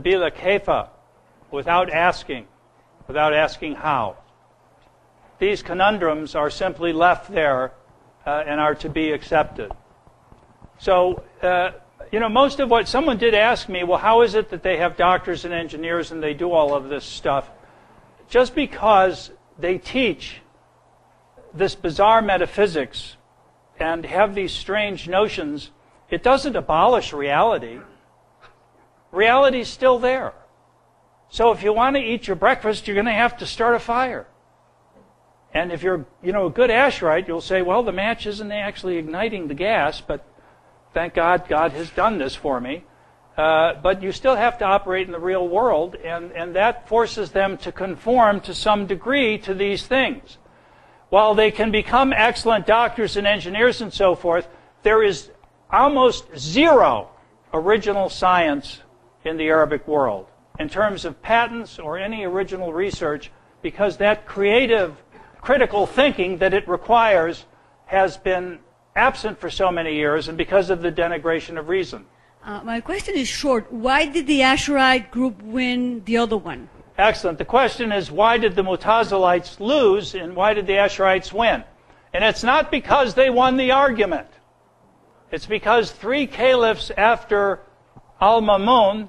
bila kaifa, without asking how. These conundrums are simply left there and are to be accepted. So, most of what someone did ask me, well, how is it that they have doctors and engineers and they do all of this stuff? Just because they teach this bizarre metaphysics and have these strange notions, it doesn't abolish reality. Reality's still there. So if you want to eat your breakfast, you're going to have to start a fire. And if you're, a good Asherite, you'll say, well, the match isn't actually igniting the gas, but thank God, God has done this for me. But you still have to operate in the real world, and that forces them to conform to some degree to these things. While they can become excellent doctors and engineers and so forth, there is almost zero original science in the Arabic world in terms of patents or any original research, because that creative, critical thinking that it requires has been absent for so many years, and because of the denigration of reason. My question is short. Why did the Asherite group win the other one? Excellent. The question is, why did the Mutazilites lose and why did the Asherites win? And it's not because they won the argument. It's because 3 caliphs after al-Mamun,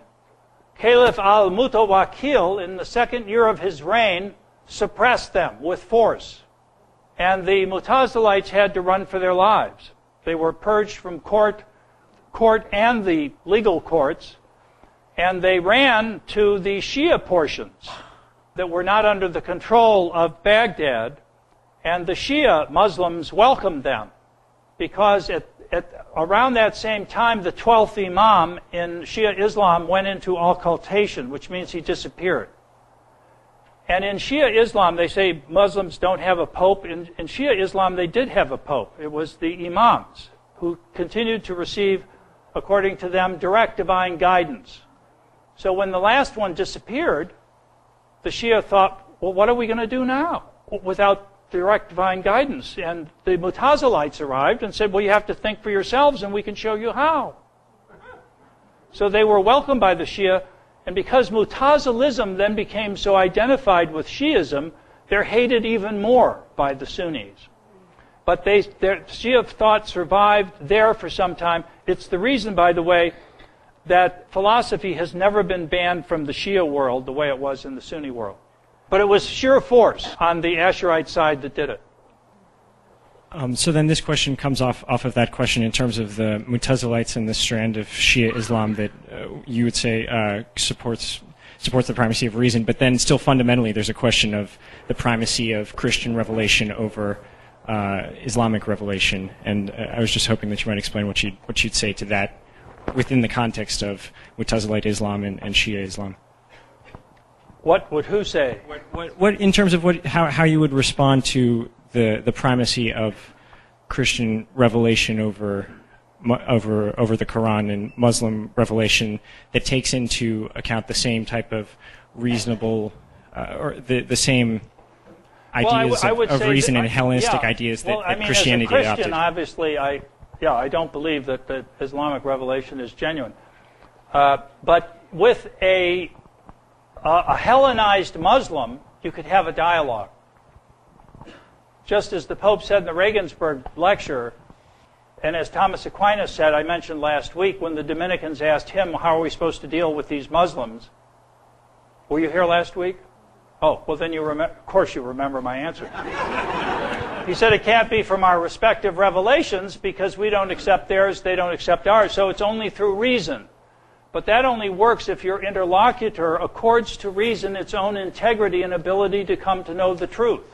Caliph al-Mutawakkil, in the 2nd year of his reign, suppressed them with force. And the Mutazilites had to run for their lives. They were purged from court and the legal courts, and they ran to the Shia portions that were not under the control of Baghdad, and the Shia Muslims welcomed them because around that same time, the 12th Imam in Shia Islam went into occultation, which means he disappeared. And in Shia Islam, they say Muslims don't have a pope. In Shia Islam, they did have a pope. It was the Imams who continued to receive, according to them, direct divine guidance. So when the last one disappeared, the Shia thought, well, what are we going to do now without direct divine guidance? And the Mutazilites arrived and said, well, you have to think for yourselves and we can show you how. So they were welcomed by the Shia, and because Mutazilism then became so identified with Shiism, they're hated even more by the Sunnis. But their Shia thought survived there for some time. It's the reason, by the way, that philosophy has never been banned from the Shia world the way it was in the Sunni world. But it was sheer force on the Asherite side that did it. So then this question comes off of that question in terms of the Mutazilites and the strand of Shia Islam that you would say supports the primacy of reason, but then still fundamentally there's a question of the primacy of Christian revelation over Islamic revelation, and I was just hoping that you might explain what you'd say to that within the context of Mutazilite Islam and Shia Islam. What would who say? What in terms of how you would respond to the primacy of Christian revelation over the Quran and Muslim revelation that takes into account the same type of reasonable or the same ideas of reason and Hellenistic ideas that Christianity adopted. As a Christian, obviously, I don't believe that the Islamic revelation is genuine. But with a Hellenized Muslim, you could have a dialogue. Just as the Pope said in the Regensburg lecture, and as Thomas Aquinas said, I mentioned last week, when the Dominicans asked him, how are we supposed to deal with these Muslims? Were you here last week? Oh, well then of course you remember my answer. He said it can't be from our respective revelations because we don't accept theirs, they don't accept ours, so it's only through reason. But that only works if your interlocutor accords to reason its own integrity and ability to come to know the truth.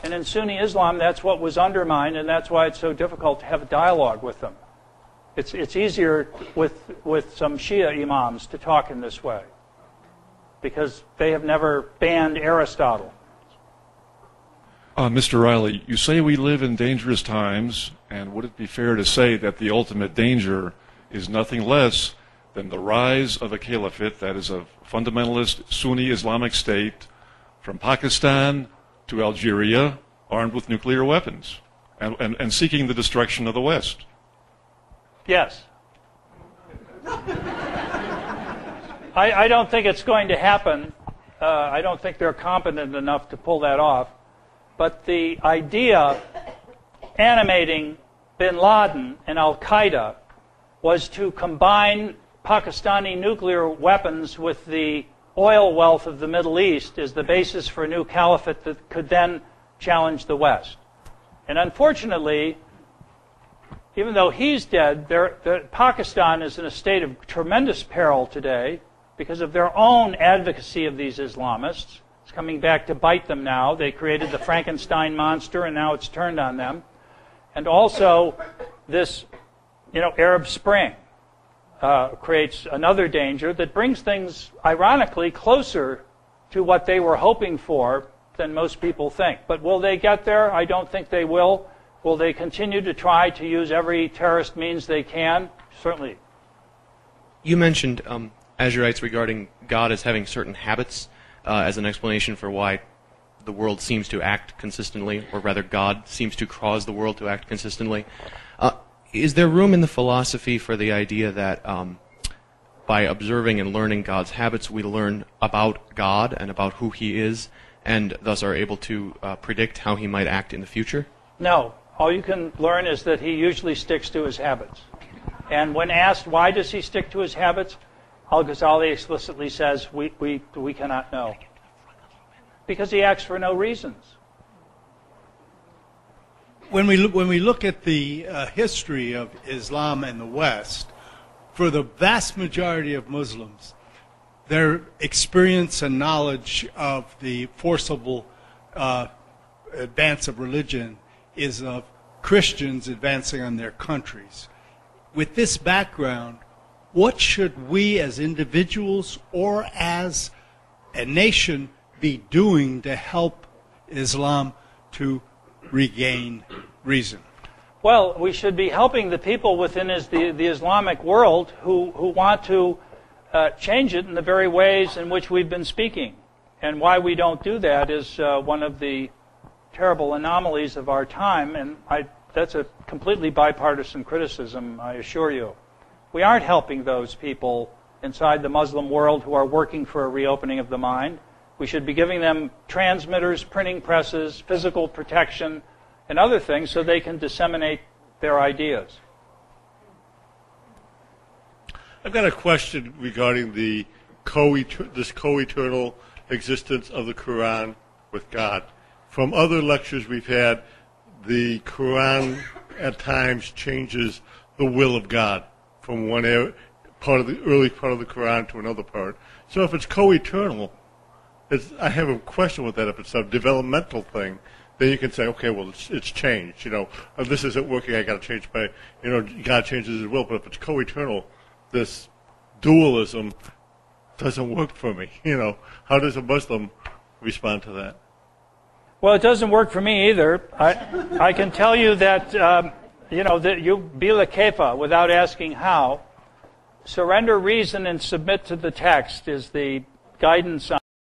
And in Sunni Islam, that's what was undermined, and that's why it's so difficult to have a dialogue with them. It's easier with some Shia imams to talk in this way, because they have never banned Aristotle. Mr. Reilly, you say we live in dangerous times, and would it be fair to say that the ultimate danger is nothing less than the rise of a caliphate, that is a fundamentalist Sunni Islamic state, from Pakistan to Algeria, armed with nuclear weapons and seeking the destruction of the West? Yes. I don't think it's going to happen. I don't think they're competent enough to pull that off. But the idea animating bin Laden and al-Qaeda was to combine Pakistani nuclear weapons with the oil wealth of the Middle East as the basis for a new caliphate that could then challenge the West. And unfortunately, even though he's dead, Pakistan is in a state of tremendous peril today because of their own advocacy of these Islamists. It's coming back to bite them now. They created the Frankenstein monster, and now it's turned on them. And also, this, Arab Spring creates another danger that brings things, ironically, closer to what they were hoping for than most people think. But will they get there? I don't think they will. Will they continue to try to use every terrorist means they can? Certainly. You mentioned Ash'arites regarding God as having certain habits as an explanation for why the world seems to act consistently, or rather God seems to cause the world to act consistently. Is there room in the philosophy for the idea that by observing and learning God's habits, we learn about God and about who He is, and thus are able to predict how He might act in the future? No. All you can learn is that He usually sticks to His habits. And when asked why does He stick to His habits, Al-Ghazali explicitly says we cannot know. Because He acts for no reasons. When we look at the history of Islam and the West, for the vast majority of Muslims, their experience and knowledge of the forcible advance of religion is of Christians advancing on their countries. With this background, what should we as individuals or as a nation be doing to help Islam to regain reason? Well, we should be helping the people within the Islamic world who want to change it in the very ways in which we've been speaking. And why we don't do that is one of the terrible anomalies of our time, and that's a completely bipartisan criticism, I assure you. We aren't helping those people inside the Muslim world who are working for a reopening of the mind. We should be giving them transmitters, printing presses, physical protection, and other things so they can disseminate their ideas. I've got a question regarding this co-eternal existence of the Quran with God. From other lectures we've had, the Quran at times changes the will of God from one part of the early part of the Quran to another part. So if it's co-eternal, I have a question with that. If it's a developmental thing, then you can say, okay, well, it's changed. If this isn't working, I got to change my. God changes His will. But if it's co-eternal, this dualism doesn't work for me. How does a Muslim respond to that? Well, it doesn't work for me either. I can tell you that that you bila kaifa, without asking how. Surrender reason and submit to the text is the guidance on